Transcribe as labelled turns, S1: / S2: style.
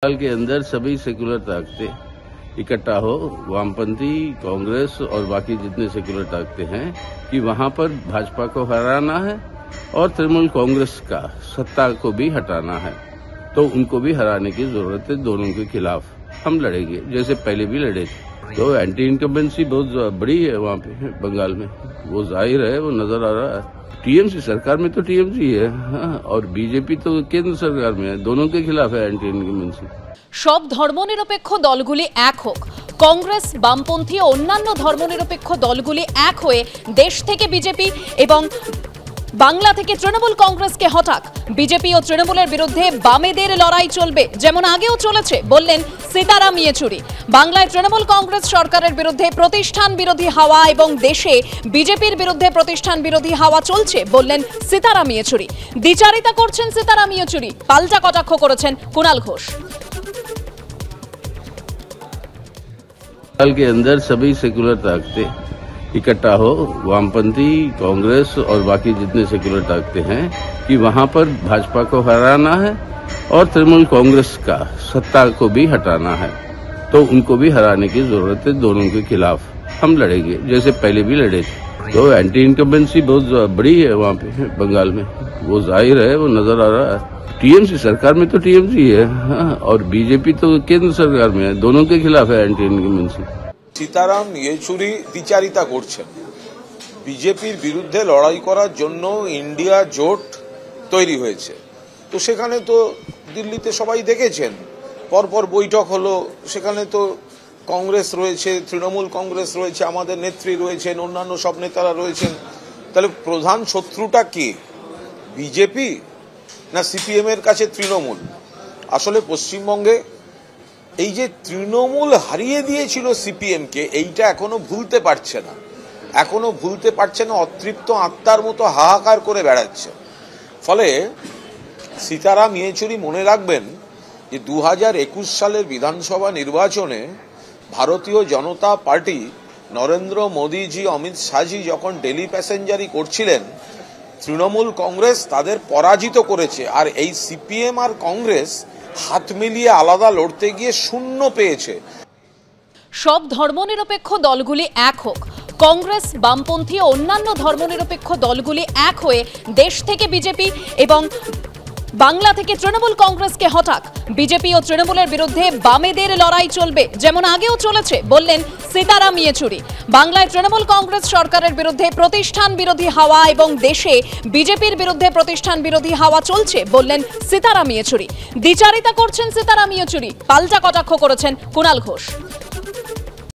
S1: साल के अंदर सभी सेक्युलर ताकतें इकट्ठा हो, वामपंथी, कांग्रेस और बाकी जितने सेक्युलर ताकतें हैं कि वहां पर भाजपा को हराना है और तृणमूल कांग्रेस का सत्ता को भी हटाना है। तो उनको भी हराने की जरूरत है। दोनों के खिलाफ हम लड़ेंगे, जैसे पहले भी लड़े थे। तो एंटी इनकम्बेंसी बहुत बड़ी है वहां पे बंगाल में, वो जाहिर है, वो नजर आ रहा है। टीएमसी सरकार में तो टीएमसी है, हाँ, और बीजेपी तो केंद्र सरकार में है। दोनों के खिलाफ है एंटी इनकम्बेंसी।
S2: সব ধর্মনিরপেক্ষ দলগুলি এক হোক, কংগ্রেস, বামপন্থী ও অন্যান্য ধর্মনিরপেক্ষ দলগুলি এক হয়ে দেশ থেকে বিজেপি এবং বাংলা থেকে তৃণমূল কংগ্রেসকে হটাক। বিজেপি ও তৃণমূলের বিরুদ্ধে বামেদের লড়াই চলবে, যেমন আগেও চলেছে, বললেন সীতারাম ইয়েচুরি। বাংলায় তৃণমূল কংগ্রেস সরকারের বিরুদ্ধে প্রতিষ্ঠান বিরোধী হাওয়া এবং দেশে বিজেপির বিরুদ্ধে প্রতিষ্ঠান বিরোধী হাওয়া চলছে, বললেন সীতারাম ইয়েচুরি। দ্বিচারিতা করছেন সীতারাম ইয়েচুরি, পাল্টা কটাক্ষ করেছেন কুণাল ঘোষ।
S1: साल के अंदर सभी सेक्युलर ताकतें इकट्ठा हो, वामपंथी, कांग्रेस और बाकी जितने सेक्युलर ताकतें हैं कि वहां पर भाजपा को हराना है और तृणमूल कांग्रेस का सत्ता को भी हटाना है। तो उनको भी हराने की जरूरत है। दोनों के खिलाफ हम लड़ेंगे, जैसे पहले भी लड़े थे। तो एंटी इनकम्बेंसी बहुत बड़ी है वहां पे बंगाल में, वो जाहिर है, वो नजर आ रहा है। टीएमसी सरकार में तो टीएमसी है, हाँ, और बीजेपी तो केंद्र सरकार में है। दोनों के खिलाफ है एंटी इनकम्बेंसी।
S3: সীতারাম ইয়েচুরি দ্বিচারিতা করছেন। বিজেপির বিরুদ্ধে লড়াই করার জন্য ইন্ডিয়া জোট তৈরি হয়েছে। তো সেখানে তো দিল্লিতে সবাই দেখেছেন, পরপর বৈঠক হলো, সেখানে তো কংগ্রেস রয়েছে, তৃণমূল কংগ্রেস রয়েছে, আমাদের নেত্রী রয়েছেন, অন্যান্য সব নেতারা রয়েছেন। তাহলে প্রধান শত্রুটা কে? বিজেপি না সিপিএম এর কাছে তৃণমূল? আসলে পশ্চিমবঙ্গে এই যে তৃণমূল হারিয়ে দিয়েছিল সিপিএম কে, এইটা এখনো ভুলতে পারছে না, অতৃপ্ত আত্মার মতো হাহাকার করে বেড়াচ্ছে। ফলে সীতারাম ইয়েচুরি মনে রাখবেন যে 2021 সালের বিধানসভা নির্বাচনে ভারতীয় জনতা পার্টি, নরেন্দ্র মোদীজি, অমিত শাহজি যখন ডেলি প্যাসেঞ্জারি করছিলেন, তৃণমূল কংগ্রেস তাদের পরাজিত করেছে। আর এই সিপিএম আর কংগ্রেস হাত মিলিয়ে আলাদা লড়তে গিয়ে শূন্য পেয়েছে।
S2: সব ধর্মনিরপেক্ষ দলগুলি এক হোক, কংগ্রেস, বামপন্থী ও অন্যান্য ধর্মনিরপেক্ষ দলগুলি এক হয়ে দেশ থেকে বিজেপি এবং বাংলা থেকে তৃণমূল কংগ্রেসকে হটাক। বিজেপি ও তৃণমূলের বিরুদ্ধে বামেদের লড়াই চলবে, যেমন আগেও চলেছে, বললেন সীতারাম ইয়েচুরি। বাংলায় তৃণমূল কংগ্রেস সরকারের বিরুদ্ধে প্রতিষ্ঠান বিরোধী হাওয়া এবং দেশে বিজেপির বিরুদ্ধে প্রতিষ্ঠান বিরোধী হাওয়া চলছে, বললেন সীতারাম ইয়েচুরি। দ্বিচারিতা করছেন সীতারাম ইয়েচুরি, পাল্টা কটাক্ষ করেছেন কুণাল ঘোষ।